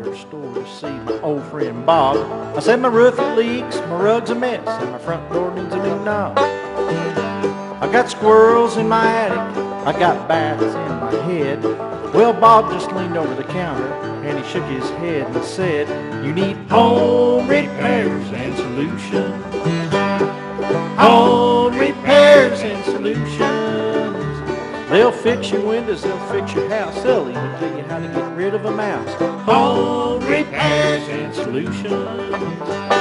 hardware store to see my old friend Bob. I said my roof it leaks, my rug's a mess, and my front door needs a new knob. I got squirrels in my attic, I got bats in my head. Well, Bob just leaned over the counter and he shook his head and said, "You need home repairs and solutions. Home repairs and solutions. They'll fix your windows, they'll fix your house, they'll even tell you how to get rid of a mouse. Home repairs and solutions."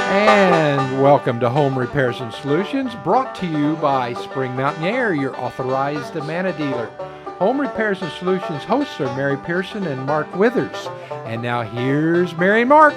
And welcome to Home Repairs and Solutions, brought to you by Spring Mountain Air, your authorized Amana dealer. Home Repairs and Solutions hosts are Mary Pearson and Mark Withers. And now here's Mary and Mark.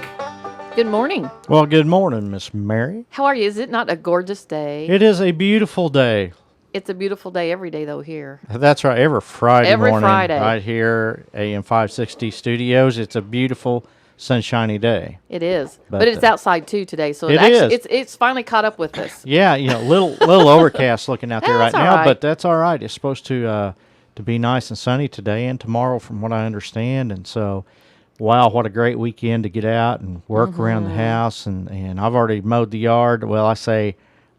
Good morning. Well, good morning, Miss Mary. How are you? Is it not a gorgeous day? It is a beautiful day. It's a beautiful day every day, though, here. That's right. Every Friday morning, Friday. right here, AM 560 Studios. It's a beautiful, sunshiny day. It is. But it's outside, too, today. So it's finally caught up with us. Yeah, little overcast looking out there right That's all now, right. but that's all right. It's supposed to be nice and sunny today and tomorrow, from what I understand. And so, wow, what a great weekend to get out and work around the house. And I've already mowed the yard. Well, I say...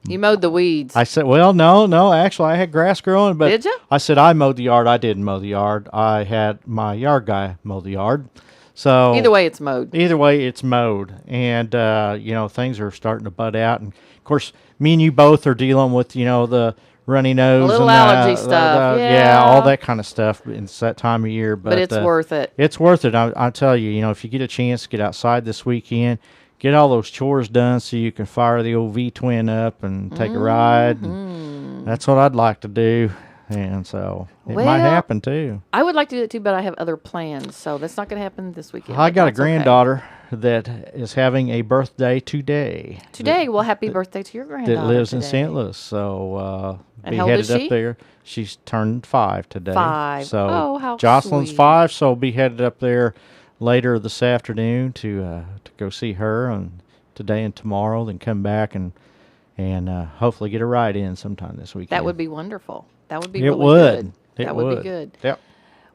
You mowed the weeds. I said, well, no, actually, I had grass growing, but Did you? I said I mowed the yard. I didn't mow the yard. I had my yard guy mow the yard. So Either way, it's mowed. And, things are starting to bud out. And, of course, me and you both are dealing with, the runny nose. A little and allergy stuff. Yeah, all that kind of stuff. It's that time of year. But it's worth it. It's worth it. I tell you, if you get a chance to get outside this weekend, get all those chores done so you can fire the old V-twin up and take a ride. And that's what I'd like to do. And so it might happen, too. I would like to do it, too, but I have other plans. So that's not going to happen this weekend. I got a granddaughter that is having a birthday today. Well, happy birthday to your granddaughter. That lives today. in St. Louis. So And be how old headed is she? up there. She's turned 5 today. 5. So Oh, how Jocelyn's sweet. 5, so be headed up there later this afternoon to go see her and today and tomorrow, then come back and hopefully get a ride in sometime this weekend. That would be wonderful. That would be It really would. good. It That would be good. Yep.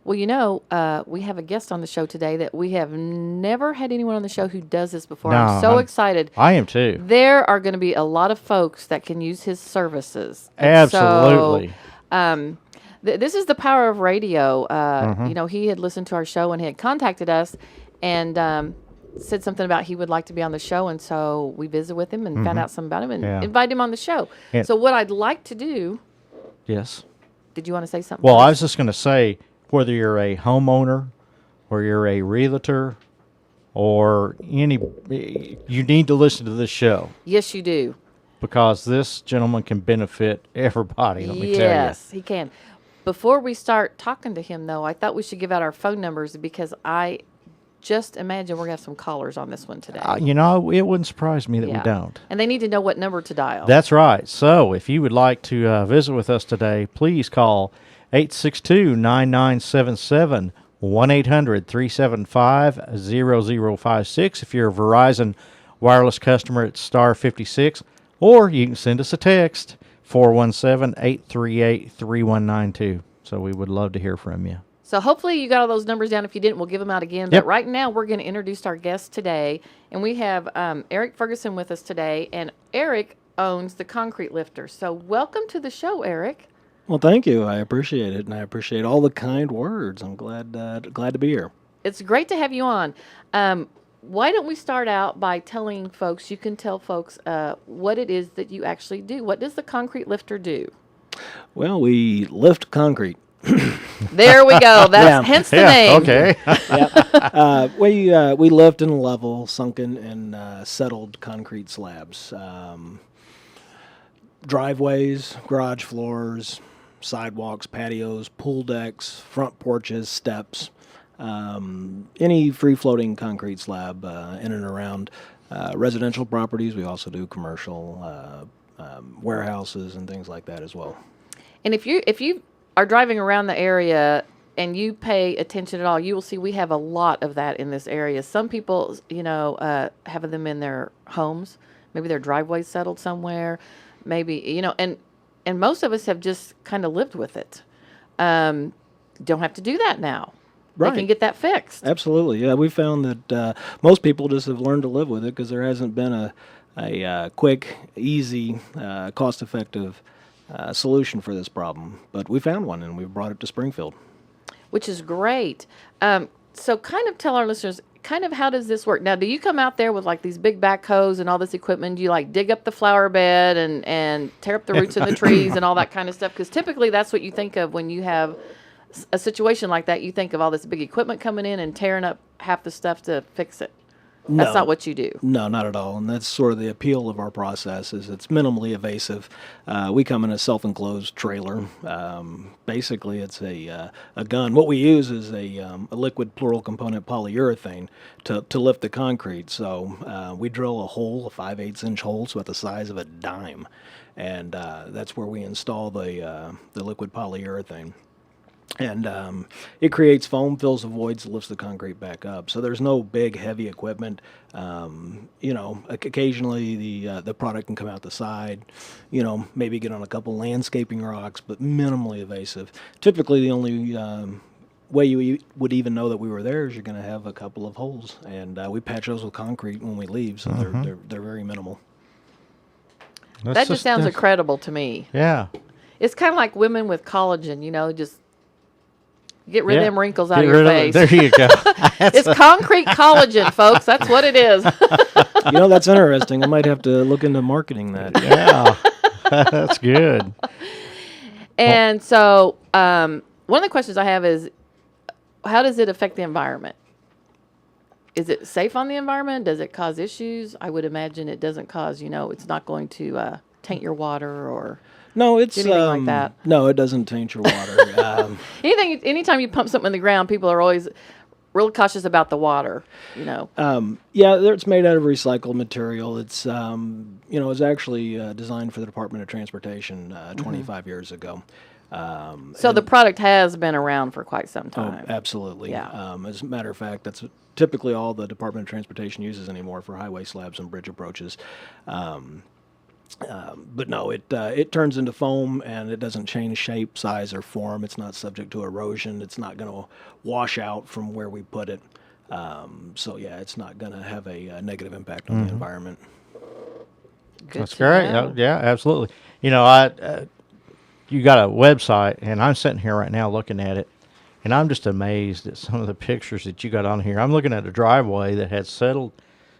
Well, we have a guest on the show today that we have never had anyone on the show who does this before. No, I'm so excited. I am too. There are going to be a lot of folks that can use his services. And Absolutely. So, this is the power of radio. He had listened to our show and he had contacted us and said something about he would like to be on the show. And so we visited with him and found out something about him and invited him on the show. So what I'd like to do... Yes. Did you want to say something? Well, first? I was just going to say, whether you're a homeowner or you're a realtor or you need to listen to this show. Yes, you do. Because this gentleman can benefit everybody, let me tell you. Yes, he can. Before we start talking to him, though, I thought we should give out our phone numbers because I just imagine we're going to have some callers on this one today. It wouldn't surprise me that we don't. And they need to know what number to dial. That's right. So if you would like to visit with us today, please call 862-9977, 1-800-375-0056. If you're a Verizon wireless customer, it's star 56. Or you can send us a text, 417-838-3192. So we would love to hear from you. So hopefully you got all those numbers down. If you didn't, we'll give them out again. Yep. But right now we're going to introduce our guest today. And we have Eric Ferguson with us today. And Eric owns the Concrete Lifter. So welcome to the show, Eric. Well, thank you. I appreciate it. And I appreciate all the kind words. I'm glad to be here. It's great to have you on. Why don't we start out by telling folks, you can tell folks what it is that you actually do. What does the Concrete Lifter do? Well, we lift concrete. There we go. That's hence the name. Okay. We lift and level sunken and settled concrete slabs. Driveways, garage floors, sidewalks, patios, pool decks, front porches, steps, any free-floating concrete slab in and around residential properties. We also do commercial warehouses and things like that as well. And if you are driving around the area and you pay attention at all, you will see we have a lot of that in this area. Some people, have them in their homes, maybe their driveway's settled somewhere, maybe, and most of us have just kind of lived with it. Don't have to do that now. they can get that fixed. Absolutely. Yeah, we found that most people just have learned to live with it because there hasn't been a quick, easy, cost-effective solution for this problem. But we found one, and we brought it to Springfield. Which is great. So kind of tell our listeners, kind of how does this work? Now, do you come out there with like these big backhoes and all this equipment? Do you like dig up the flower bed and tear up the roots of the trees and all that kind of stuff? Because typically that's what you think of when you have a situation like that. You think of all this big equipment coming in and tearing up half the stuff to fix it. That's not what you do. No, not at all. And that's sort of the appeal of our process is it's minimally invasive. We come in a self-enclosed trailer. Basically, it's a gun. What we use is a liquid plural component polyurethane to lift the concrete. So we drill a hole, a 5/8 inch hole, so at the size of a dime. And that's where we install the liquid polyurethane. And it creates foam, fills the voids, lifts the concrete back up. So there's no big, heavy equipment. Occasionally the product can come out the side, maybe get on a couple landscaping rocks, but minimally invasive. Typically, the only way you would even know that we were there is you're going to have a couple of holes, and we patch those with concrete when we leave, so they're very minimal. That just sounds incredible to me. Yeah. It's kind of like women with collagen, just get rid of them wrinkles out of your face. There you go. It's concrete collagen, folks. That's what it is. That's interesting. I might have to look into marketing that. Yeah. That's good. And so one of the questions I have is, how does it affect the environment? Is it safe on the environment? Does it cause issues? I would imagine it doesn't cause, it's not going to taint your water or... No, it's anything like that. No, it doesn't taint your water. Anytime you pump something in the ground, people are always real cautious about the water. It's made out of recycled material. It's it's actually designed for the Department of Transportation 25 years ago. So the product has been around for quite some time. Oh, absolutely. Yeah. As a matter of fact, that's typically all the Department of Transportation uses anymore for highway slabs and bridge approaches. But no, it turns into foam, and it doesn't change shape, size, or form. It's not subject to erosion. It's not going to wash out from where we put it. It's not going to have a negative impact on the environment. That's great. Yeah, absolutely. You got a website, and I'm sitting here right now looking at it, and I'm just amazed at some of the pictures that you got on here. I'm looking at a driveway that had settled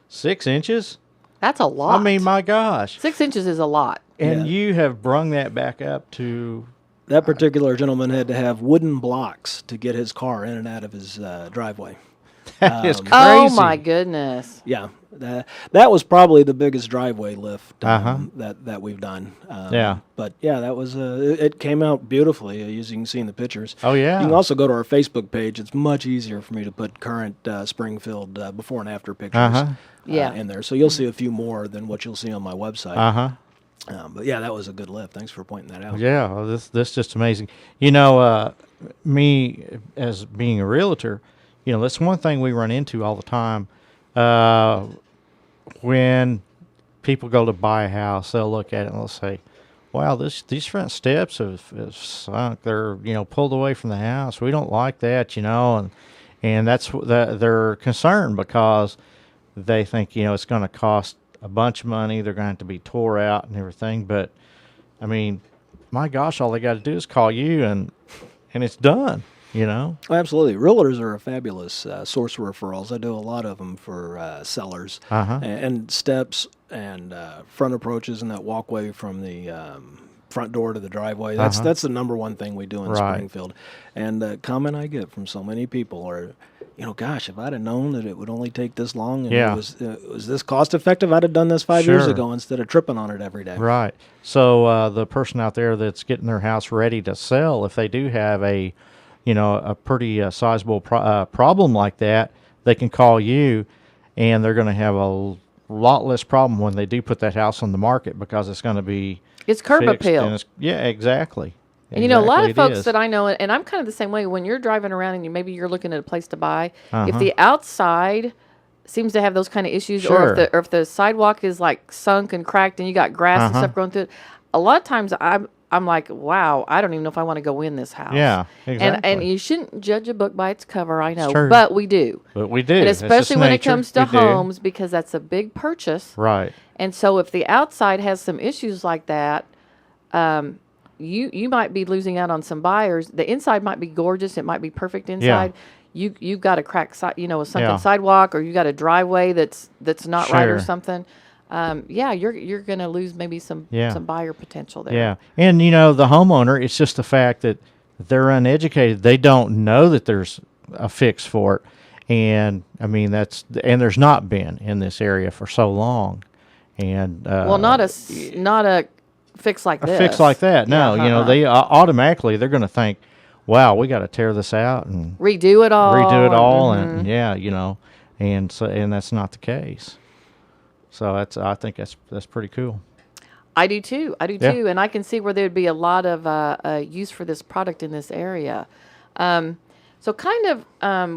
6 inches. That's a lot. I mean, my gosh. 6 inches is a lot. And you have brung that back up to... That particular gentleman had to have wooden blocks to get his car in and out of his driveway. That is crazy. Oh, my goodness. Yeah. That was probably the biggest driveway lift that we've done. But, that was... it came out beautifully, as you can see in the pictures. Oh, yeah. You can also go to our Facebook page. It's much easier for me to put current Springfield before and after pictures in there. So you'll see a few more than what you'll see on my website. But, that was a good lift. Thanks for pointing that out. Yeah, well, this is just amazing. Me, as being a realtor, that's one thing we run into all the time. When people go to buy a house, they'll look at it and they'll say, wow, these front steps have sunk. They're, pulled away from the house. We don't like that, and that's they're concerned because they think, it's going to cost a bunch of money. They're going to have to be tore out and everything. But, I mean, my gosh, all they got to do is call you and it's done. Absolutely. Realtors are a fabulous source of referrals. I do a lot of them for sellers and steps and front approaches and that walkway from the front door to the driveway. That's the number one thing we do in Springfield. And the comment I get from so many people are, gosh, if I'd have known that it would only take this long and it was this cost effective, I'd have done this 5 years ago instead of tripping on it every day. Right. So the person out there that's getting their house ready to sell, if they do have a pretty sizable problem like that, they can call you, and they're going to have a lot less problem when they do put that house on the market because it's going to be curb appeal. Yeah, exactly. And a lot of folks that I know, and I'm kind of the same way. When you're driving around and maybe you're looking at a place to buy, if the outside seems to have those kind of issues, or if the sidewalk is like sunk and cracked and you got grass and stuff growing through it, a lot of times I'm like, wow, I don't even know if I want to go in this house. Yeah, exactly. And you shouldn't judge a book by its cover, I know, true. but we do. But we do. And That's especially just when it nature. comes to We do. homes, because that's a big purchase. Right. And so if the outside has some issues like that, you might be losing out on some buyers. The inside might be gorgeous. It might be perfect inside. You've got a cracked a sunken sidewalk, or you got a driveway that's not right or Sure. something. You're going to lose maybe some buyer potential there. Yeah. And, the homeowner, it's just the fact that they're uneducated. They don't know that there's a fix for it. And, I mean, and there's not been in this area for so long. And not a fix like this. A fix like that. No, they automatically, they're going to think, wow, we got to tear this out and redo it all. And and that's not the case. So I think that's pretty cool. I do too. And I can see where there'd be a lot of use for this product in this area. So kind of,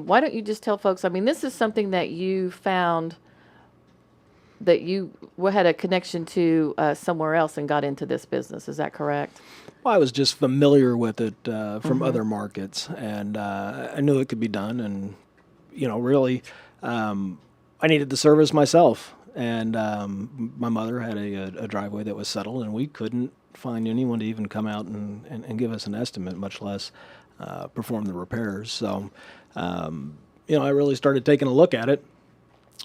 why don't you just tell folks, I mean, this is something that you found that you had a connection to somewhere else and got into this business. Is that correct? Well, I was just familiar with it from other markets, and I knew it could be done. And, really, I needed the service myself. And my mother had a driveway that was settled, and we couldn't find anyone to even come out and give us an estimate, much less perform the repairs. So, I really started taking a look at it.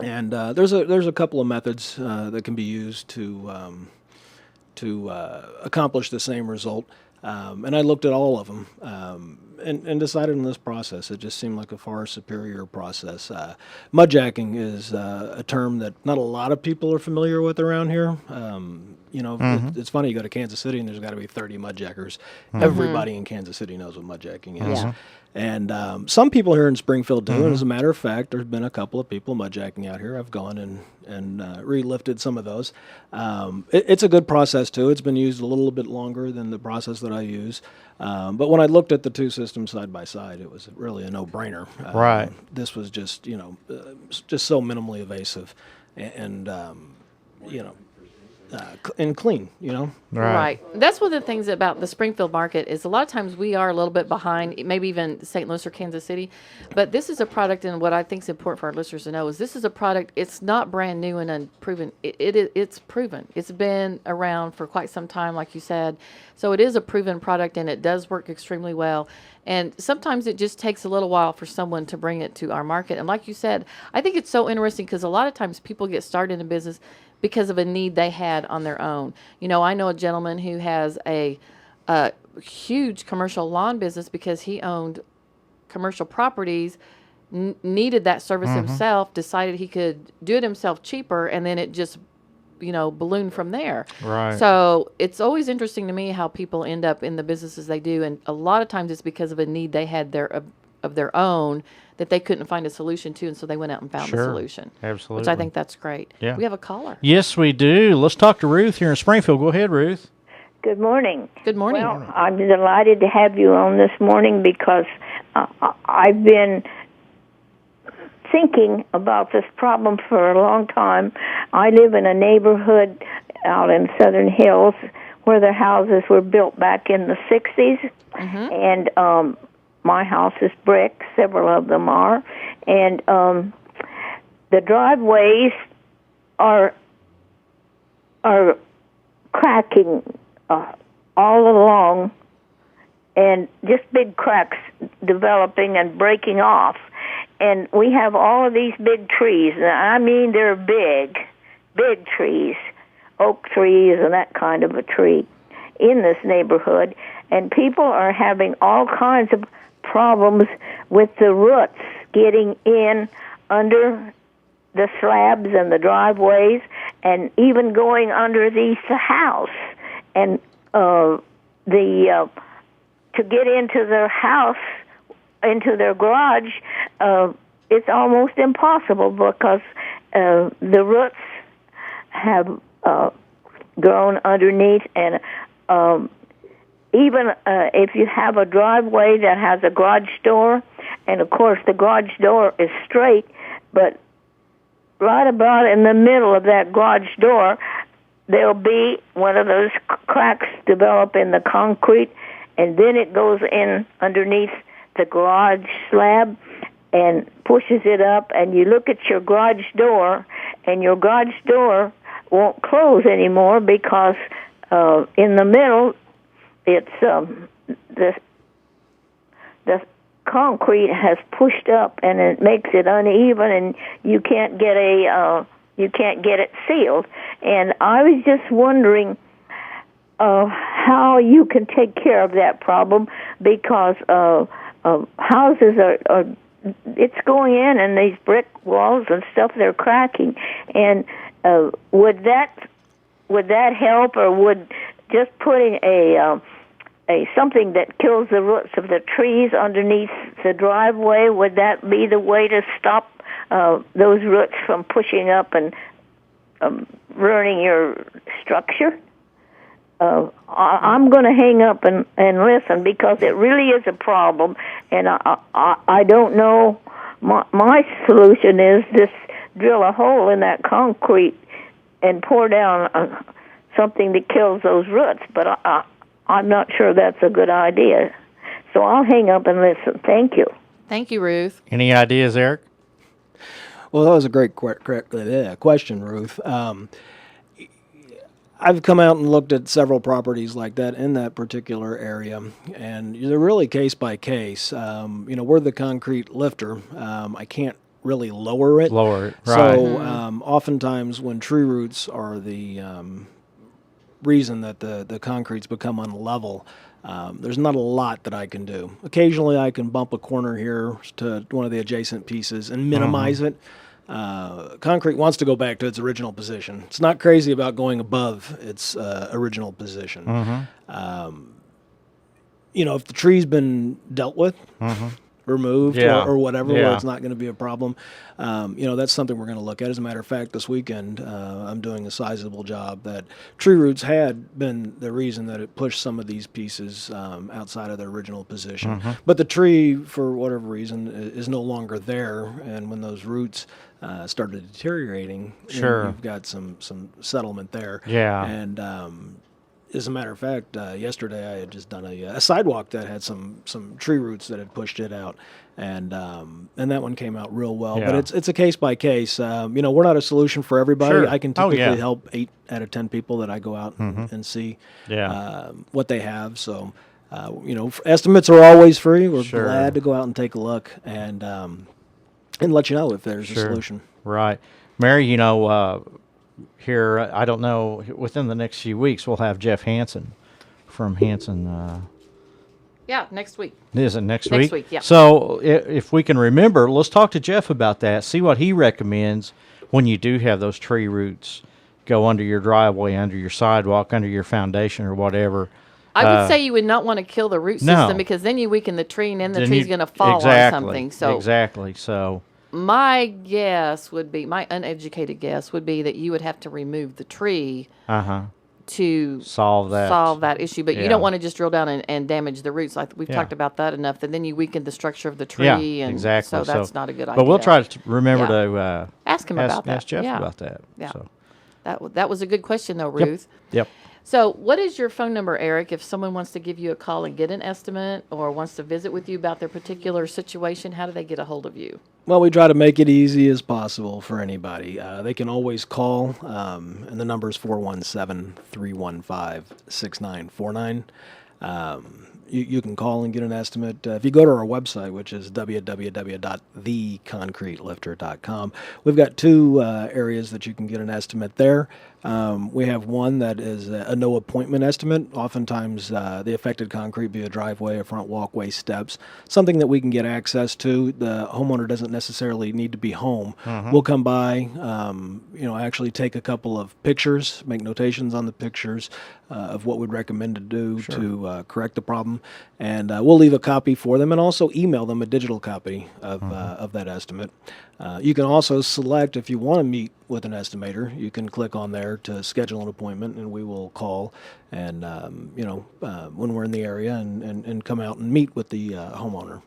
And there's a couple of methods that can be used to accomplish the same result. And I looked at all of them and decided on this process. It just seemed like a far superior process. Mudjacking is a term that not a lot of people are familiar with around here. It's funny, you go to Kansas City and there's got to be 30 mudjackers. Everybody in Kansas City knows what mudjacking is. Yeah. And some people here in Springfield do. And as a matter of fact, there's been a couple of people mudjacking out here. I've gone and relifted some of those. It's a good process too. It's been used a little bit longer than the process that I use. But when I looked at the two systems side by side, it was really a no-brainer. Right. This was just just so minimally invasive, and and clean. Right. That's one of the things about the Springfield market is a lot of times we are a little bit behind, maybe even St. Louis or Kansas City. But this is a product, and what I think is important for our listeners to know is this is a product. It's not brand new and unproven. It's proven. It's been around for quite some time, like you said. So it is a proven product, and it does work extremely well. And sometimes it just takes a little while for someone to bring it to our market. And like you said, I think it's so interesting because a lot of times people get started in business because of a need they had on their own. I know a gentleman who has a huge commercial lawn business because he owned commercial properties, needed that service himself, decided he could do it himself cheaper, and then it just, ballooned from there. Right. So it's always interesting to me how people end up in the businesses they do, and a lot of times it's because of a need they had of their own that they couldn't find a solution to, and so they went out and found the solution. Absolutely. Which I think that's great. Yeah. We have a caller. Yes, we do. Let's talk to Ruth here in Springfield. Go ahead, Ruth. Good morning. Good morning. Well, I'm delighted to have you on this morning because I've been thinking about this problem for a long time. I live in a neighborhood out in Southern Hills where the houses were built back in the 60s, and my house is brick, several of them are, and the driveways are cracking all along, and just big cracks developing and breaking off. And we have all of these big trees. I mean, they're big trees, oak trees and that kind of a tree in this neighborhood. And people are having all kinds of problems with the roots getting in under the slabs and the driveways and even going underneath the house. And to get into their house, into their garage, it's almost impossible because the roots have grown underneath, and even if you have a driveway that has a garage door, and of course the garage door is straight, but right about in the middle of that garage door, there'll be one of those cracks develop in the concrete, and then it goes in underneath the garage slab and pushes it up, and you look at your garage door, and your garage door won't close anymore because in the middle, it's the concrete has pushed up, and it makes it uneven, and you can't get it sealed. And I was just wondering how you can take care of that problem, because houses are it's going in, and these brick walls and stuff, they're cracking. And would that help, or would just putting a something that kills the roots of the trees underneath the driveway, would that be the way to stop those roots from pushing up and ruining your structure? I'm going to hang up and listen, because it really is a problem, and I don't know. My solution is just drill a hole in that concrete and pour down something that kills those roots, but I'm not sure that's a good idea. So I'll hang up and listen. Thank you. Thank you, Ruth. Any ideas, Eric? Well, that was a great question, Ruth. I've come out and looked at several properties like that in that particular area, and they're really case by case. We're the concrete lifter. I can't really lower it. Right. So oftentimes when tree roots are the reason that the concrete's become unlevel, there's not a lot that I can do. Occasionally I can bump a corner here to one of the adjacent pieces and minimize it. Concrete wants to go back to its original position. It's not crazy about going above its original position. If the tree's been dealt with, removed, or whatever, where it's not going to be a problem, that's something we're going to look at. As a matter of fact, this weekend I'm doing a sizable job that tree roots had been the reason that it pushed some of these pieces outside of their original position. But the tree, for whatever reason, is no longer there, and when those roots started deteriorating, you've got some settlement there. And as a matter of fact, yesterday I had just done a sidewalk that had some tree roots that had pushed it out, and that one came out real well. But it's a case by case. We're not a solution for everybody. I can typically help 8 out of 10 people that I go out and see what they have. So estimates are always free. We're glad to go out and take a look and let you know if there's a solution. Right, Mary. Here, I don't know, within the next few weeks, we'll have Jeff Hansen from Hansen. Yeah, next week. Is it next week? Next week, yeah. So if we can remember, let's talk to Jeff about that, see what he recommends when you do have those tree roots go under your driveway, under your sidewalk, under your foundation or whatever. I would say you would not want to kill the root system, because then you weaken the tree, and then the tree's going to fall on something. So my guess would be, my uneducated guess would be that you would have to remove the tree to solve that issue. But you don't want to just drill down and damage the roots. Like we've talked about that enough, that then you weaken the structure of the tree. Yeah, and exactly. So that's not a good idea. But we'll try to remember to ask him about that. Ask Jeff about that. Yeah. So. That was a good question, though, Ruth. Yep. So what is your phone number, Eric, if someone wants to give you a call and get an estimate, or wants to visit with you about their particular situation? How do they get a hold of you? Well, we try to make it easy as possible for anybody. They can always call, and the number is 417-315-6949. You can call and get an estimate. If you go to our website, which is www.theconcretelifter.com, we've got 2 areas that you can get an estimate there. We have one that is a no appointment estimate. Oftentimes, the affected concrete be a driveway, a front walkway, steps, something that we can get access to. The homeowner doesn't necessarily need to be home. We'll come by, actually take a couple of pictures, make notations on the pictures of what we'd recommend to do to correct the problem, and we'll leave a copy for them, and also email them a digital copy of that estimate. You can also select, if you want to meet with an estimator, you can click on there to schedule an appointment, and we will call and when we're in the area and come out and meet with the homeowner.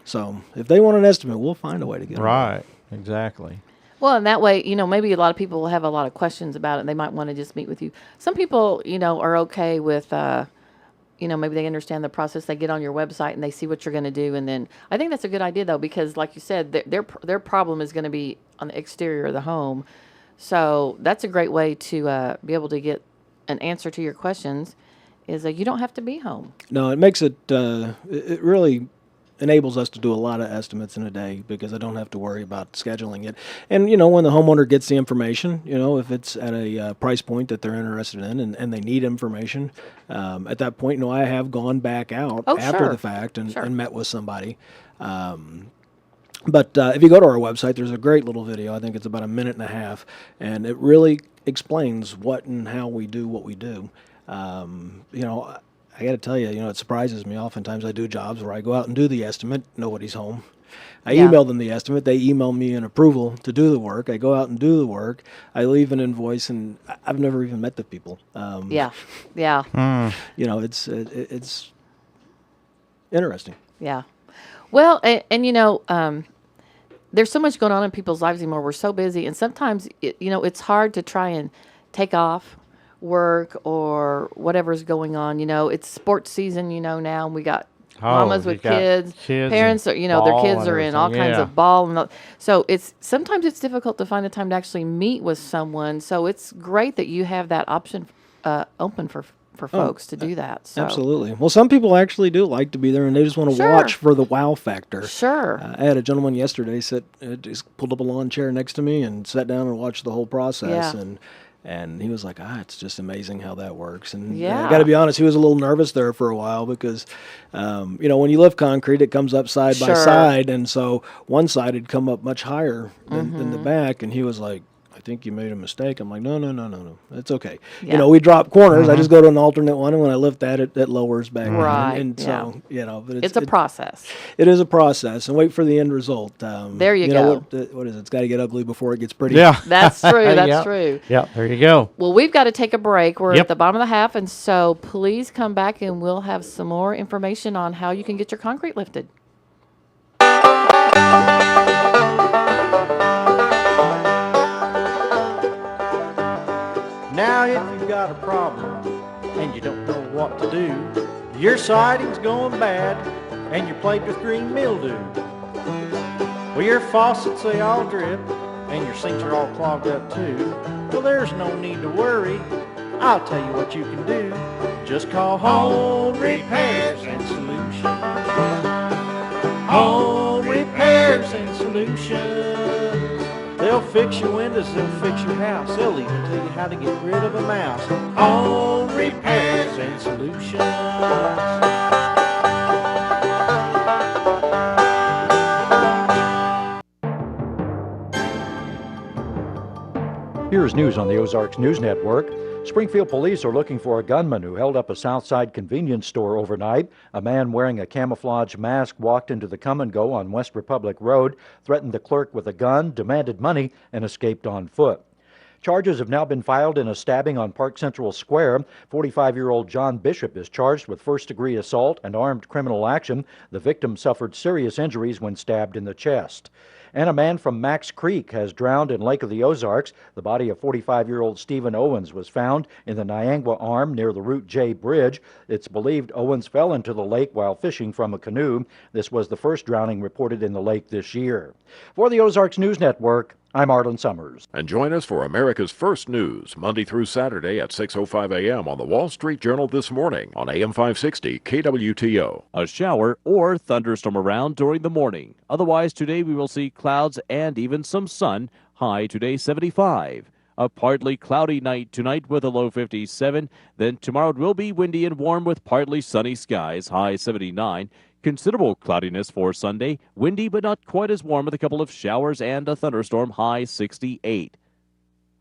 So if they want an estimate, we'll find a way to get it. Right, exactly. Well, and that way, maybe a lot of people will have a lot of questions about it, and they might want to just meet with you. Some people, are okay with, maybe they understand the process. They get on your website and they see what you're going to do, and then I think that's a good idea, though, because like you said, their problem is going to be on the exterior of the home. So that's a great way to be able to get an answer to your questions. Is you don't have to be home. No, it makes it. It really enables us to do a lot of estimates in a day because I don't have to worry about scheduling it. And when the homeowner gets the information, if it's at a price point that they're interested in and they need information, at that point, I have gone back out after sure. the fact and Sure. met with somebody. But if you go to our website, there's a great little video. I think it's about a minute and a half, and it really explains what and how we do what we do. I got to tell you, it surprises me. Oftentimes I do jobs where I go out and do the estimate. Nobody's home. I email them the estimate. They email me an approval to do the work. I go out and do the work. I leave an invoice, and I've never even met the people. Yeah. It's interesting. Yeah. Well, and there's so much going on in people's lives anymore. We're so busy, and sometimes it's hard to try and take off work or whatever's going on. It's sports season, now, and we got mamas with kids. Parents are, their kids are in all kinds of ball, so sometimes it's difficult to find the time to actually meet with someone. So it's great that you have that option open for folks to do that. So. Absolutely. Well, some people actually do like to be there, and they just want to watch for the wow factor. Sure. I had a gentleman yesterday just pulled up a lawn chair next to me and sat down and watched the whole process, and he was like, it's just amazing how that works. And I got to be honest, he was a little nervous there for a while because, when you lift concrete, it comes up side by side, and so one side had come up much higher than the back, and he was like, I think you made a mistake. I'm like, no. It's okay. Yeah. We drop corners. I just go to an alternate one, and when I lift that, it lowers back. Right. And so, but it's a process. It is a process, and wait for the end result. There you go. What is it? It's got to get ugly before it gets pretty. Yeah. That's true. That's true. Yeah, there you go. Well, we've got to take a break. We're at the bottom of the half, and so please come back, and we'll have some more information on how you can get your concrete lifted. Now if you've got a problem and you don't know what to do, your siding's going bad and you're plagued with green mildew. Well, your faucets, they all drip and your sinks are all clogged up too. Well, there's no need to worry. I'll tell you what you can do. Just call Home Repairs and Solutions. Home Repairs and Solutions. They'll fix your windows, they'll fix your house. They'll even tell you how to get rid of a mouse. Home Repairs and Solutions. Here's news on the Ozarks News Network. Springfield police are looking for a gunman who held up a Southside convenience store overnight. A man wearing a camouflage mask walked into the Come and Go on West Republic Road, threatened the clerk with a gun, demanded money, and escaped on foot. Charges have now been filed in a stabbing on Park Central Square. 45-year-old John Bishop is charged with first-degree assault and armed criminal action. The victim suffered serious injuries when stabbed in the chest. And a man from Max Creek has drowned in Lake of the Ozarks. The body of 45-year-old Stephen Owens was found in the Niangua Arm near the Route J Bridge. It's believed Owens fell into the lake while fishing from a canoe. This was the first drowning reported in the lake this year. For the Ozarks News Network, I'm Arlen Summers. And join us for America's First News, Monday through Saturday at 6:05 a.m. on the Wall Street Journal this morning on AM 560 KWTO. A shower or thunderstorm around during the morning. Otherwise, today we will see clouds and even some sun. High today 75. A partly cloudy night tonight with a low 57. Then tomorrow it will be windy and warm with partly sunny skies. High 79. Considerable cloudiness for Sunday. Windy but not quite as warm with a couple of showers and a thunderstorm. High 68.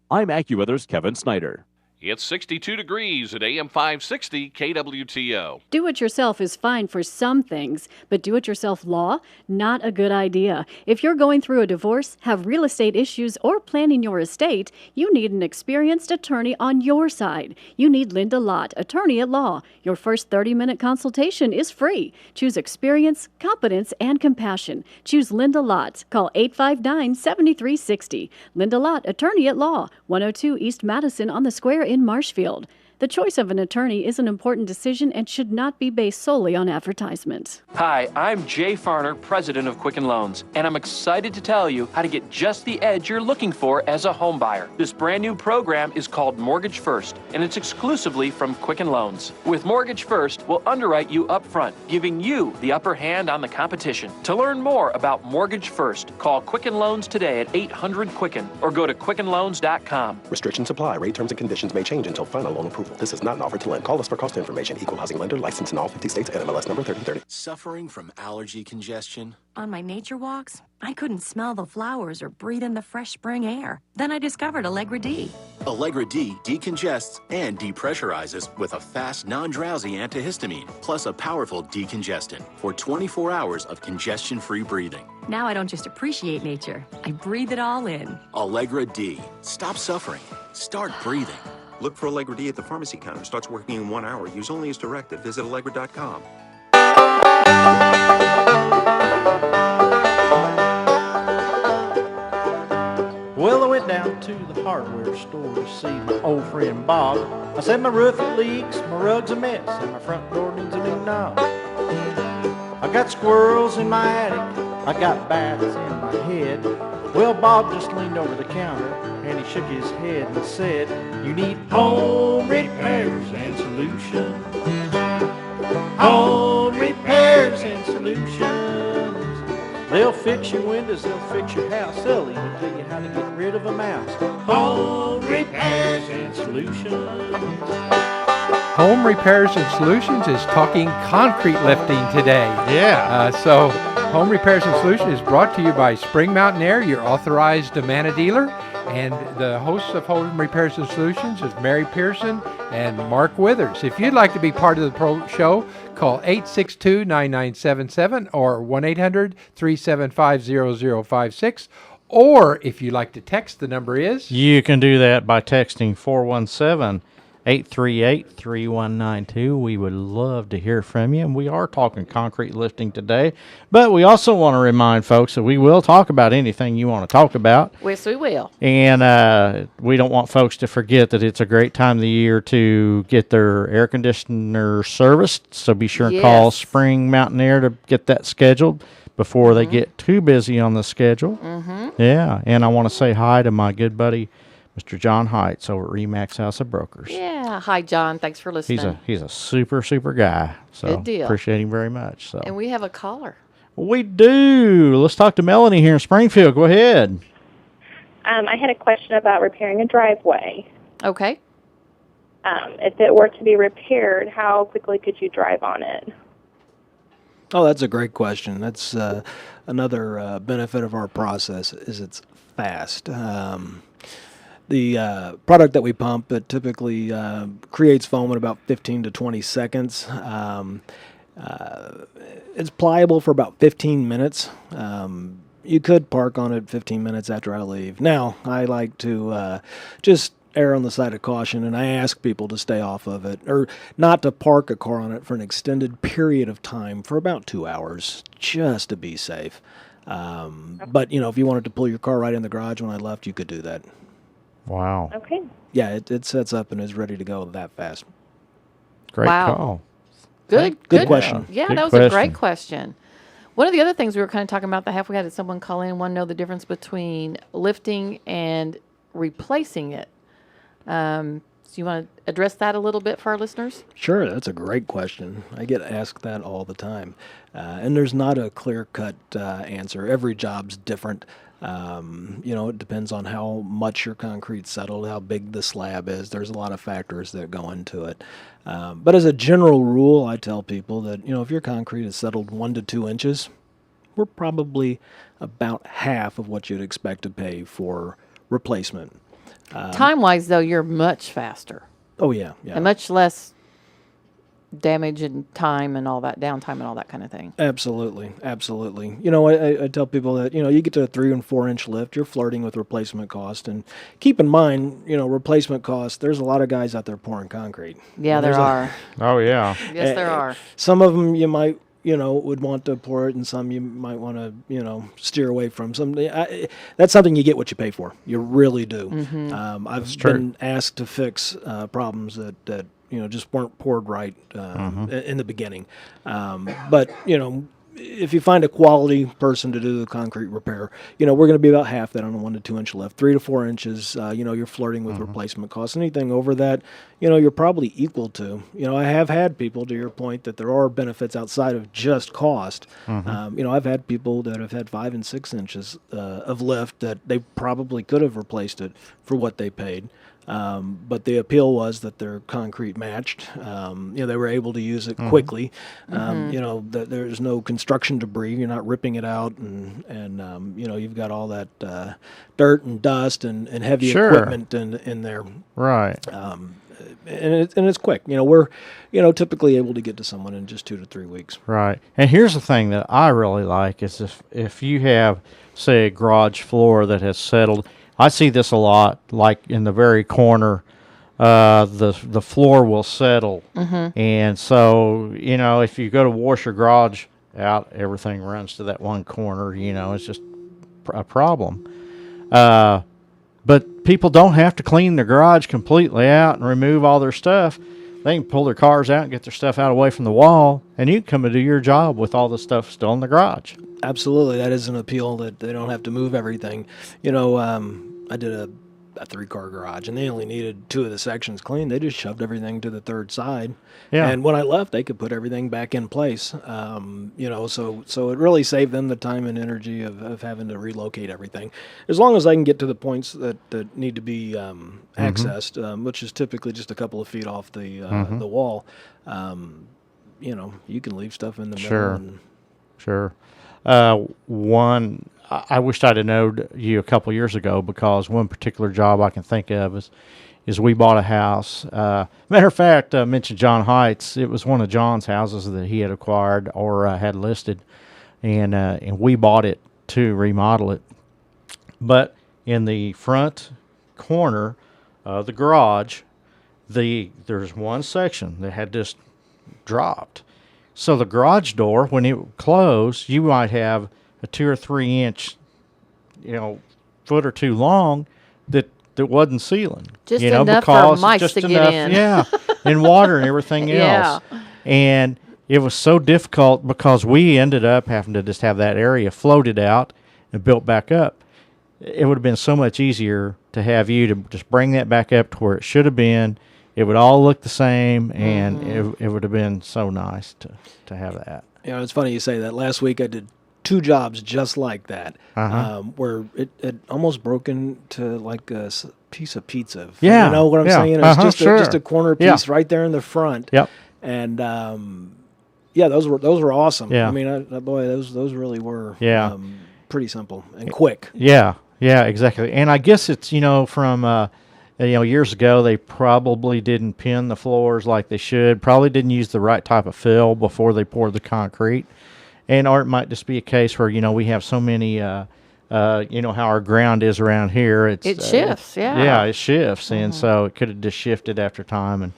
I'm AccuWeather's Kevin Snyder. It's 62 degrees at AM 560 KWTO. Do-it-yourself is fine for some things, but do-it-yourself law? Not a good idea. If you're going through a divorce, have real estate issues, or planning your estate, you need an experienced attorney on your side. You need Linda Lott, attorney at law. Your first 30-minute consultation is free. Choose experience, competence, and compassion. Choose Linda Lott. Call 859-7360. Linda Lott, attorney at law, 102 East Madison on the Square in Marshfield. The choice of an attorney is an important decision and should not be based solely on advertisement. Hi, I'm Jay Farner, president of Quicken Loans, and I'm excited to tell you how to get just the edge you're looking for as a home buyer. This brand new program is called Mortgage First, and it's exclusively from Quicken Loans. With Mortgage First, we'll underwrite you up front, giving you the upper hand on the competition. To learn more about Mortgage First, call Quicken Loans today at 800-QUICKEN or go to quickenloans.com. Restrictions apply. Rate terms and conditions may change until final loan approval. This is not an offer to lend. Call us for cost information. Equal housing lender. Licensed in all 50 states. NMLS number 3030. Suffering from allergy congestion? On my nature walks, I couldn't smell the flowers or breathe in the fresh spring air. Then I discovered Allegra D. Allegra D decongests and depressurizes with a fast, non-drowsy antihistamine, plus a powerful decongestant for 24 hours of congestion-free breathing. Now I don't just appreciate nature, I breathe it all in. Allegra D. Stop suffering. Start breathing. Look for Allegra D at the pharmacy counter. Starts working in 1 hour. Use only as directed. Visit Allegra.com. Well, I went down to the hardware store to see my old friend Bob. I said my roof it leaks, my rug's a mess, and my front door needs a new knob. I got squirrels in my attic, I got bats in my head. Well, Bob just leaned over the counter and he shook his head and said, "You need home repairs and solutions. Home repairs and solutions. They'll fix your windows, they'll fix your house, they'll even tell you how to get rid of a mouse. Home repairs and solutions." Home Repairs and Solutions is talking concrete lifting today. Yeah. So Home Repairs and Solutions is brought to you by Spring Mountain Air, your authorized Amana dealer. And the hosts of Home Repairs and Solutions is Mary Pearson and Mark Withers. If you'd like to be part of the show, call 862-9977 or 1-800-375-0056. Or if you'd like to text, the number is? You can do that by texting 417-838-3192. We would love to hear from you. And we are talking concrete lifting today. But we also want to remind folks that we will talk about anything you want to talk about. Yes, we will. And we don't want folks to forget that it's a great time of the year to get their air conditioner serviced. So be sure and call Spring Mountain Air to get that scheduled before they get too busy on the schedule. Yeah, and I want to say hi to my good buddy, Mr. John Heights over at Remax House of Brokers. Yeah. Hi, John. Thanks for listening. He's a super guy. So good deal. Appreciate him very much. So. And we have a caller. We do. Let's talk to Melanie here in Springfield. Go ahead. I had a question about repairing a driveway. Okay. If it were to be repaired, how quickly could you drive on it? Oh, that's a great question. That's another benefit of our process is it's fast. The product that we pump, it typically creates foam in about 15 to 20 seconds. It's pliable for about 15 minutes. You could park on it 15 minutes after I leave. Now, I like to just err on the side of caution, and I ask people to stay off of it, or not to park a car on it for an extended period of time for about 2 hours, just to be safe. But, if you wanted to pull your car right in the garage when I left, you could do that. Wow. Okay. Yeah, it sets up and is ready to go that fast. Great call. Good question. Yeah, Good that was a great question. One of the other things we were kind of talking about the half we had someone call in, want to know the difference between lifting and replacing it. So you want to address that a little bit for our listeners? Sure, that's a great question. I get asked that all the time. And there's not a clear-cut answer. Every job's different. It depends on how much your concrete's settled, how big the slab is. There's a lot of factors that go into it. But as a general rule, I tell people that, if your concrete is settled 1 to 2 inches, we're probably about half of what you'd expect to pay for replacement. Time-wise, though, you're much faster. Oh, yeah. And much less damage and time and all that, downtime and all that kind of thing. Absolutely. You know, I tell people that, you know, you get to a 3 and 4 inch lift, you're flirting with replacement cost. And keep in mind, you know, replacement cost, there's a lot of guys out there pouring concrete. Yeah, there are. Oh, yeah. Yes, there are. Some of them you might, you know, would want to pour it, and some you might want to, you know, steer away from. That's something you get what you pay for. You really do. Mm-hmm. I've been asked to fix problems that you know, just weren't poured right in the beginning. But, you know, if you find a quality person to do the concrete repair, you know, we're going to be about half that on a 1 to 2 inch lift. 3 to 4 inches, you know, you're flirting with replacement costs. Anything over that, you know, you're probably equal to. You know, I have had people, to your point, that there are benefits outside of just cost. You know, I've had people that have had 5 and 6 inches of lift that they probably could have replaced it for what they paid. But the appeal was that their concrete matched. You know, they were able to use it quickly. You know, that there's no construction debris. You're not ripping it out, and you know, you've got all that dirt and dust and heavy equipment in there. Right. And it's quick. You know, we're, you know, typically able to get to someone in just 2 to 3 weeks. Right. And here's the thing that I really like is if you have, say, a garage floor that has settled. I see this a lot, like in the very corner, the floor will settle. And so, you know, if you go to wash your garage out, everything runs to that one corner, you know, it's just a problem. But people don't have to clean their garage completely out and remove all their stuff. They can pull their cars out and get their stuff out away from the wall, and you can come and do your job with all the stuff still in the garage. Absolutely. That is an appeal, that they don't have to move everything. You know, I did a 3-car garage, and they only needed 2 of the sections cleaned. They just shoved everything to the third side. Yeah. And when I left, they could put everything back in place. You know, so it really saved them the time and energy of having to relocate everything. As long as I can get to the points that need to be accessed, which is typically just a couple of feet off the wall, you know, you can leave stuff in the middle. Sure. I wished I'd have known you a couple years ago, because one particular job I can think of is we bought a house. Matter of fact, I mentioned John Heights. It was one of John's houses that he had acquired or had listed, and we bought it to remodel it. But in the front corner of the garage, there's one section that had just dropped. So the garage door, when it closed, you might have a 2 or 3 inch, you know, foot or two long that wasn't sealing. Just you know, enough because for mice just to enough, get in. Yeah, and water and everything else. And it was so difficult because we ended up having to just have that area floated out and built back up. It would have been so much easier to have you to just bring that back up to where it should have been. It would all look the same, and it would have been so nice to have that. You know, it's funny you say that. Last week I did 2 jobs just like that, where it had almost broken to like a piece of pizza. Yeah. You know what I'm saying? It's just a corner piece right there in the front. Yep. And yeah, those were awesome. Yeah. I mean, boy, those really were pretty simple and quick. Yeah, exactly. And I guess it's, you know, from you know, years ago they probably didn't pin the floors like they should. Probably didn't use the right type of fill before they poured the concrete. Or it might just be a case where, you know, we have so many, you know, how our ground is around here. It shifts, Yeah, it shifts. And so it could have just shifted after time.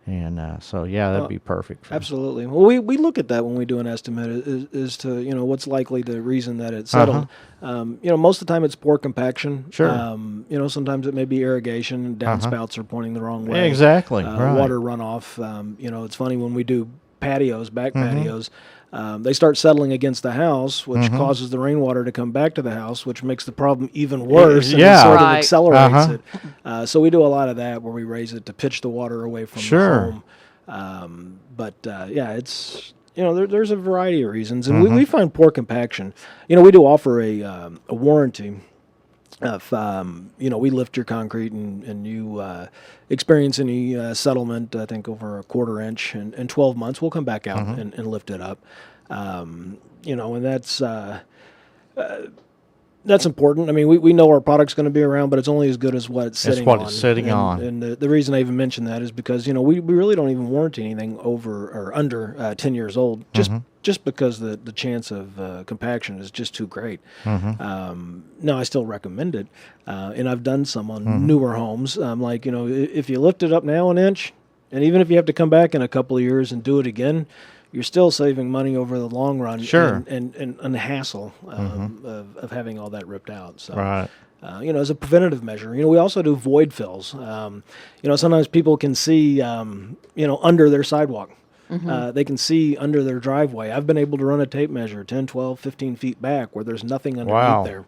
And so, yeah, that'd be perfect. Absolutely. Well, we look at that when we do an estimate is to, you know, what's likely the reason that it settled. You know, most of the time it's poor compaction. Sure. You know, sometimes it may be irrigation. Downspouts are pointing the wrong way. Yeah, exactly. Right. Water runoff. You know, it's funny when we do patios, back patios, they start settling against the house, which causes the rainwater to come back to the house, which makes the problem even worse. And it sort of accelerates it. So we do a lot of that where we raise it to pitch the water away from the home. But yeah, it's, you know, there's a variety of reasons. And we find poor compaction. You know, we do offer a warranty. If, you know, we lift your concrete and you experience any settlement, I think over a 1/4 inch in 12 months, we'll come back out and lift it up. You know, and that's, That's important. I mean, we know our product's going to be around, but it's only as good as what it's sitting on. It's sitting on. And the reason I even mention that is because, we really don't even warranty anything over or under 10 years old, just because the chance of compaction is just too great. Now, I still recommend it, and I've done some on newer homes. Like, if you lift it up now an inch, and even if you have to come back in a couple of years and do it again, you're still saving money over the long run, Sure. and the hassle of having all that ripped out. So, Right. As a preventative measure, we also do void fills. Sometimes people can see, under their sidewalk. They can see under their driveway. I've been able to run a tape measure 10, 12, 15 feet back where there's nothing underneath there.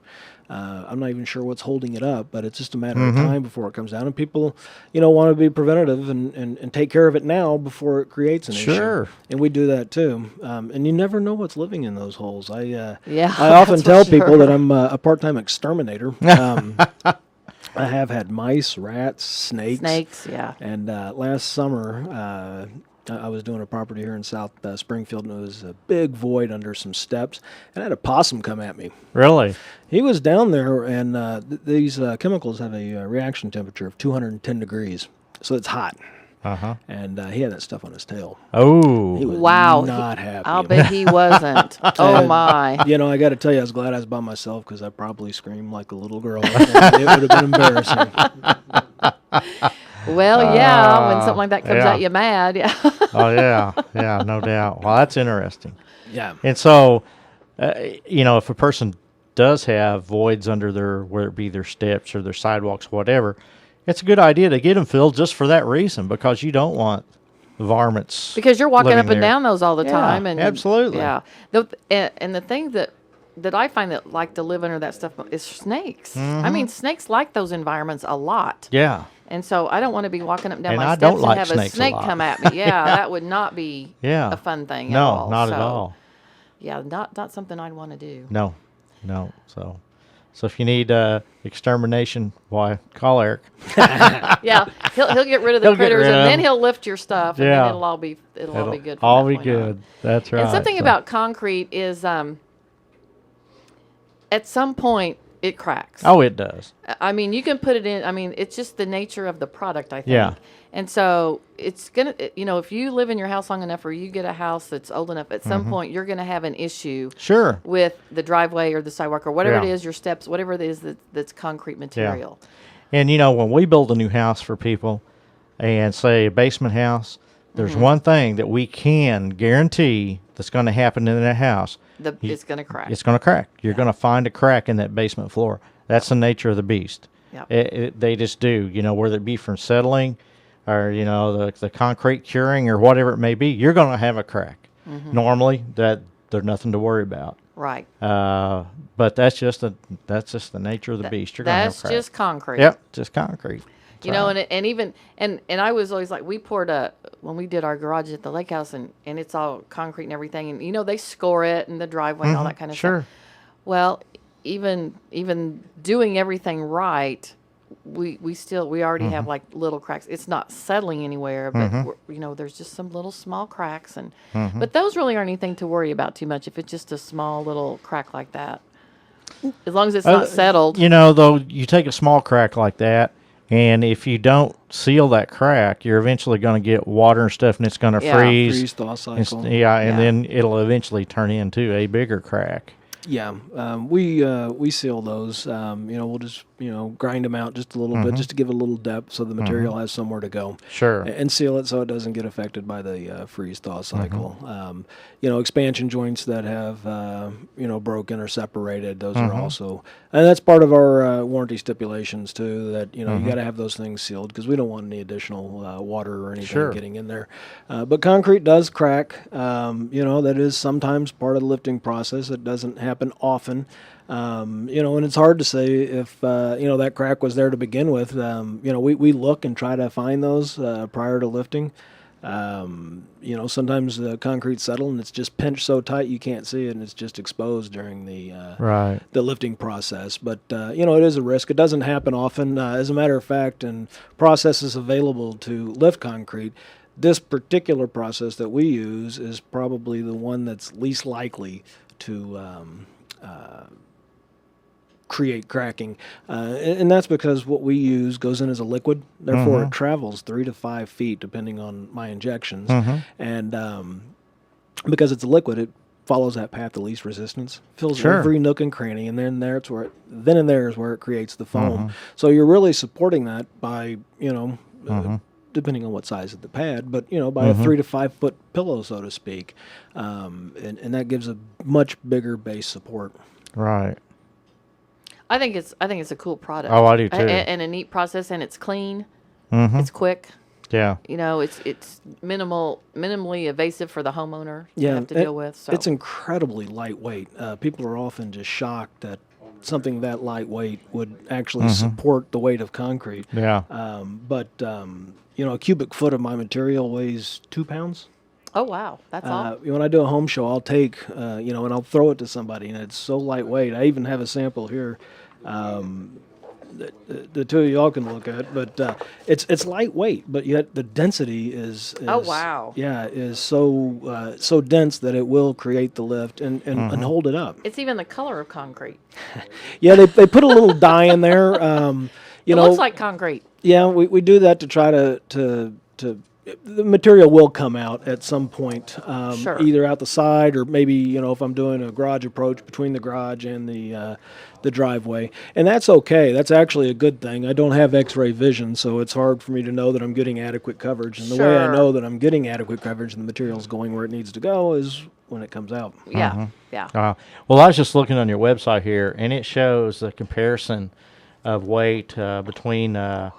I'm not even sure what's holding it up, but it's just a matter of time before it comes down. And people, want to be preventative and take care of it now before it creates an issue. And we do that too. And you never know what's living in those holes. I often tell people that I'm a part-time exterminator. I have had mice, rats, snakes. Snakes, yeah. And last summer, I was doing a property here in South Springfield, and it was a big void under some steps, and I had a possum come at me. Really? He was down there, and these chemicals have a reaction temperature of 210 degrees, so it's hot. And he had that stuff on his tail. Oh. He was Wow. not happy. I'll bet he wasn't. Oh, my. I got to tell you, I was glad I was by myself because I probably screamed like a little girl. It would have been embarrassing. Well, yeah, when something like that comes at you mad, yeah. Oh, yeah, no doubt. Well, that's interesting. Yeah. And so, if a person does have voids under whether it be their steps or their sidewalks, whatever, it's a good idea to get them filled just for that reason, because you don't want varmints. Because you're walking up and there. down those all the time. And absolutely. Yeah. And the thing that I find that like to live under that stuff is snakes. I mean, snakes like those environments a lot. Yeah. And so I don't want to be walking up and down And my I steps don't and like have a snakes a snake lot. come at me. Yeah, that would not be a fun thing at all. No, not at So, all. Yeah, not something I'd want to do. No. So if you need extermination, why, call Eric. Yeah, he'll get rid of the critters, and then he'll lift your stuff, and then it'll all be good. From all that be point good. on. That's right. And something about concrete is, at some point, it cracks. Oh, it does. I mean, you can put it in. I mean, it's just the nature of the product, I think. Yeah. And so it's going to, if you live in your house long enough or you get a house that's old enough, at some point you're going to have an issue Sure. with the driveway or the sidewalk or whatever it is, your steps, whatever it is that's concrete material. Yeah. And, when we build a new house for people and say a basement house, there's one thing that we can guarantee that's going to happen in that house. It's going to crack. It's going to crack. You're going to find a crack in that basement floor. That's the nature of the beast. Yep. They just do, whether it be from settling or, the concrete curing or whatever it may be, you're going to have a crack. Normally, there's nothing to worry about. Right. But that's just the nature of the beast. You're going to have a crack. That's just concrete. Yep, just concrete. And I was always like, we poured when we did our garage at the lake house, and it's all concrete and everything, and they score it and the driveway and all that kind of stuff. Well, even doing everything right, we already have like little cracks. It's not settling anywhere, but there's just some little small cracks, and but those really aren't anything to worry about too much if it's just a small little crack like that. As long as it's not settled. Though, you take a small crack like that, and if you don't seal that crack, you're eventually going to get water and stuff, and it's going to freeze. Freeze thaw cycle. And then it'll eventually turn into a bigger crack. Yeah, we seal those. We'll just grind them out just a little bit, just to give it a little depth, so the material has somewhere to go. Sure. And seal it so it doesn't get affected by the freeze thaw cycle. Expansion joints that have broken or separated, those are also, and that's part of our warranty stipulations too. That you got to have those things sealed because we don't want any additional water or anything getting in there. But concrete does crack. That is sometimes part of the lifting process. It doesn't happen often, and it's hard to say if that crack was there to begin with. We look and try to find those prior to lifting. Sometimes the concrete settle and it's just pinched so tight you can't see it, and it's just exposed during the lifting process. But it is a risk. It doesn't happen often. As a matter of fact, and processes available to lift concrete, this particular process that we use is probably the one that's least likely to create cracking, and that's because what we use goes in as a liquid. Therefore, it travels 3 to 5 feet depending on my injections, and because it's a liquid, it follows that path of least resistance, fills every nook and cranny, and then there is where it creates the foam. So you're really supporting that by depending on what size of the pad, but by a 3 to 5 foot pillow, so to speak, and that gives a much bigger base support. Right. I think it's a cool product. Oh, I do too. And a neat process, and it's clean. It's quick. Yeah. It's minimally invasive for the homeowner to Yeah, have to deal with. So it's incredibly lightweight. People are often just shocked that something that lightweight would actually support the weight of concrete. Yeah. But a cubic foot of my material weighs 2 pounds. Oh wow, that's all. When I do a home show, I'll take, and I'll throw it to somebody, and it's so lightweight. I even have a sample here that the two of y'all can look at, but it's lightweight, but yet the density is oh wow, yeah, is so dense that it will create the lift and hold it up. It's even the color of concrete. Yeah, they put a little dye in there. It looks like concrete. Yeah, we do that to try to the material will come out at some point, either out the side or maybe if I'm doing a garage approach between the garage and the driveway, and that's okay. That's actually a good thing. I don't have X-ray vision, so it's hard for me to know that I'm getting adequate coverage. And the way I know that I'm getting adequate coverage and the material's going where it needs to go is when it comes out. Yeah, yeah. Well, I was just looking on your website here, and it shows the comparison of weight between a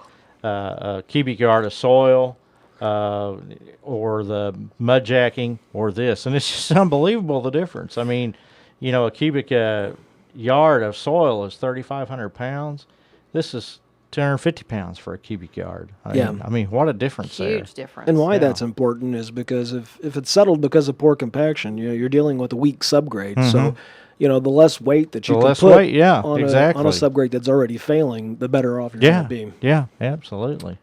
cubic yard of soil. Or the mud jacking or this, and it's just unbelievable the difference. I mean, a cubic yard of soil is 3,500 pounds. This is 250 pounds for a cubic yard. I mean, what a difference there. Huge difference. And why that's important is because if it's settled because of poor compaction, you're dealing with a weak subgrade. So, the less weight that you can put on a subgrade that's already failing, the better off you're going to be. Yeah, absolutely.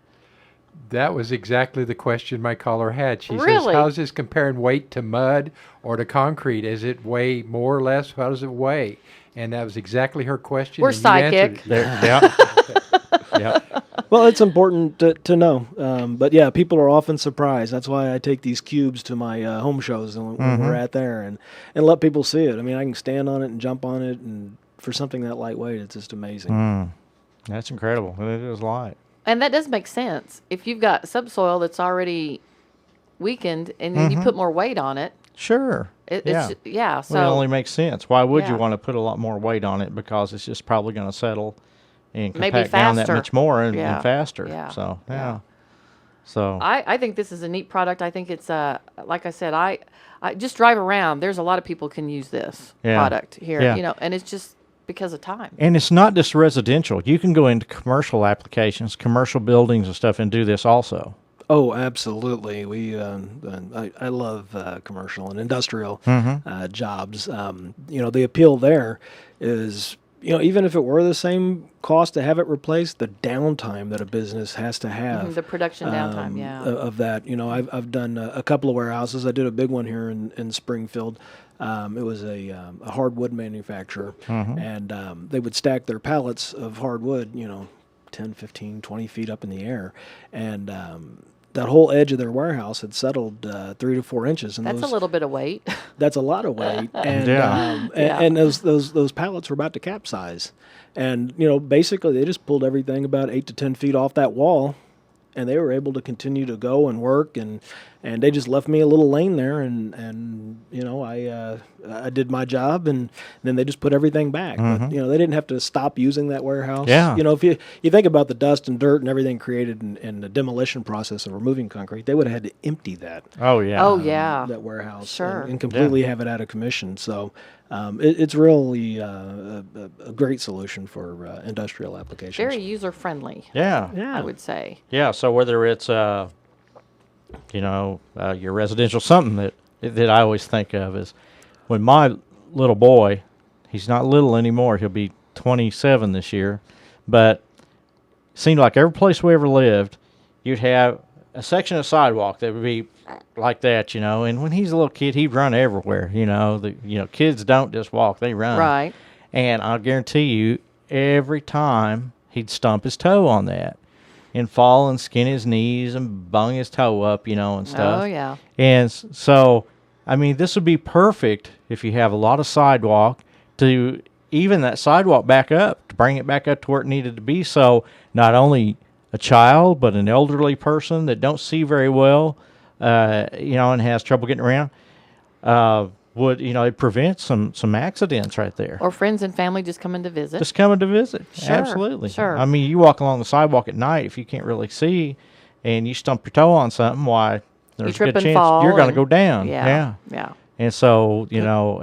That was exactly the question my caller had. She Really? says, how's this comparing weight to mud or to concrete? Is it weigh more or less? How does it weigh? And that was exactly her question. We're and you psychic. answered it. Yeah. Well, it's important to know. But yeah, people are often surprised. That's why I take these cubes to my home shows when we're at there and let people see it. I mean, I can stand on it and jump on it, and for something that lightweight, it's just amazing. That's incredible. It is light. And that does make sense. If you've got subsoil that's already weakened and then you put more weight on it. Sure. So it only makes sense. Why would you want to put a lot more weight on it? Because it's just probably going to settle and compact down that much more and faster. Yeah. So, So I think this is a neat product. I think it's like I said, I just drive around. There's a lot of people can use this product here, and it's just because of time. And it's not just residential. You can go into commercial applications, commercial buildings and stuff, and do this also. Oh, absolutely. I love commercial and industrial jobs. The appeal there is, even if it were the same cost to have it replaced, the downtime that a business has to have. The production downtime, of that. I've done a couple of warehouses. I did a big one here in Springfield. It was a hardwood manufacturer, and they would stack their pallets of hardwood, 10, 15, 20 feet up in the air, and that whole edge of their warehouse had settled 3 to 4 inches. And that's a little bit of weight. That's a lot of weight, and and those pallets were about to capsize, and basically they just pulled everything about 8 to 10 feet off that wall. And they were able to continue to go and work, and they just left me a little lane there, and I did my job, and then they just put everything back. But they didn't have to stop using that warehouse. Yeah. If you think about the dust and dirt and everything created in the demolition process of removing concrete, they would have had to empty that. Oh yeah. That warehouse. Sure. And completely have it out of commission. So. It's really a great solution for industrial applications. Very user friendly. Yeah, I would say. Yeah, so whether it's your residential, something that I always think of is when my little boy, he's not little anymore. He'll be 27 this year, but it seemed like every place we ever lived, you'd have a section of sidewalk that would be like that, and when he's a little kid, he'd run everywhere, kids don't just walk, they run. Right. And I'll guarantee you, every time he'd stump his toe on that and fall and skin his knees and bung his toe up, and stuff. Oh, yeah. And so, I mean, this would be perfect if you have a lot of sidewalk to even that sidewalk back up, to bring it back up to where it needed to be. So not only a child, but an elderly person that don't see very well, and has trouble getting around, would, it prevent some accidents right there. Or friends and family just coming to visit. Just coming to visit. Sure, Absolutely. sure. I mean, you walk along the sidewalk at night, if you can't really see and you stump your toe on something, why, there's a trip good and chance fall you're going to and- go down. Yeah. And so,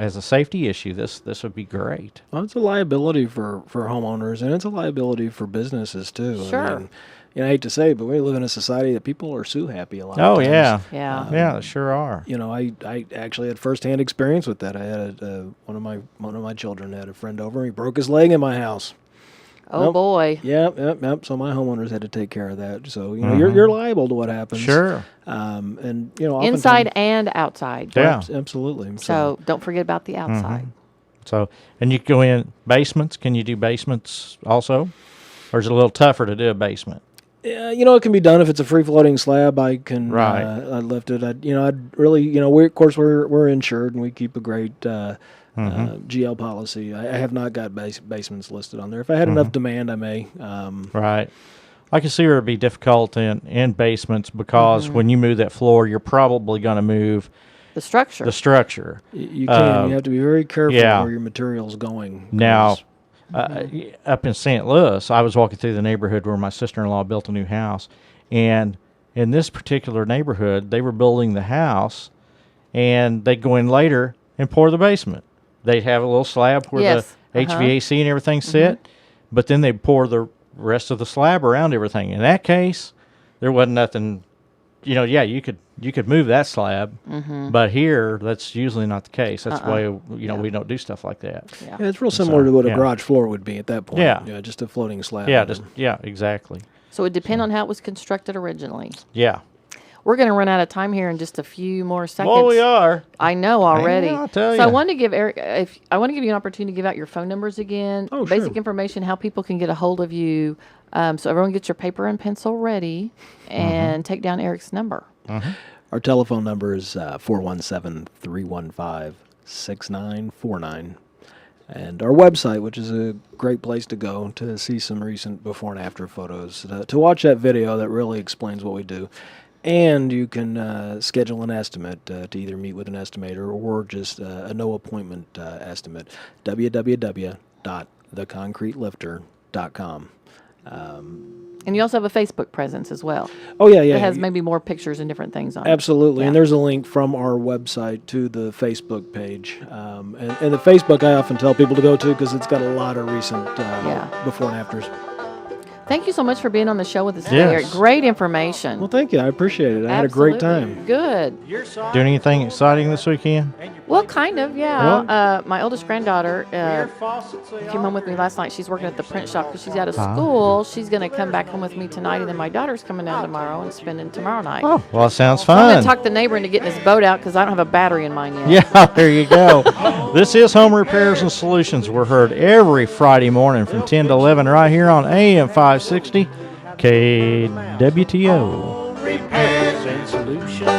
as a safety issue, this would be great. Well, it's a liability for homeowners, and it's a liability for businesses, too. Sure. I mean, I hate to say it, but we live in a society that people are sue happy a lot Oh, of times. yeah. Yeah. Yeah, they sure are. I actually had firsthand experience with that. I had one of my children had a friend over, and he broke his leg in my house. Oh, boy. Yep. So my homeowners had to take care of that. So you're liable to what happens. Sure. And Inside and outside. Yeah. Absolutely. So don't forget about the outside. So, and you can go in basements. Can you do basements also? Or is it a little tougher to do a basement? Yeah, it can be done if it's a free floating slab. I can Right. I'd lift it. I'd really, we're insured and we keep a great GL policy. I have not got basements listed on there. If I had enough demand, I may. Right. I can see where it'd be difficult in basements because when you move that floor, you're probably going to move the structure. You can. You have to be very careful yeah. where your material's going. Now, up in St. Louis, I was walking through the neighborhood where my sister-in-law built a new house, and in this particular neighborhood, they were building the house, and they'd go in later and pour the basement. They'd have a little slab where the HVAC and everything sit, but then they'd pour the rest of the slab around everything. In that case, there wasn't nothing. You could move that slab, but here that's usually not the case. That's why we don't do stuff like that. Yeah, it's real similar to what a garage floor would be at that point. Yeah, just a floating slab. Yeah, exactly. So it would depend on how it was constructed originally. Yeah. We're going to run out of time here in just a few more seconds. Well, we are. I know already. I'll tell So I you. want to give Eric, I want to give you an opportunity to give out your phone numbers again. Oh, sure. Basic information, how people can get a hold of you. So everyone get your paper and pencil ready and take down Eric's number. Our telephone number is 417-315-6949. And our website, which is a great place to go to see some recent before and after photos, to watch that video that really explains what we do. And you can schedule an estimate to either meet with an estimator or just a no-appointment estimate, www.theconcretelifter.com. And you also have a Facebook presence as well. Oh, yeah. It has maybe more pictures and different things on it. Absolutely. And there's a link from our website to the Facebook page. And the Facebook I often tell people to go to because it's got a lot of recent before and afters. Thank you so much for being on the show with us today, Eric. Great information. Well, thank you. I appreciate it. I had a great time. Good. Doing anything exciting this weekend? Well, kind of, yeah. My oldest granddaughter came home with me last night. She's working at the print shop because she's out of school. She's going to come back home with me tonight, and then my daughter's coming down tomorrow and spending tomorrow night. Oh, well, it sounds I'm fun. going to talk the neighbor into getting his boat out because I don't have a battery in mine yet. Yeah, there you go. This is Home Repairs and Solutions. We're heard every Friday morning from 10 to 11 right here on AM 560 KWTO. Repairs and Solutions.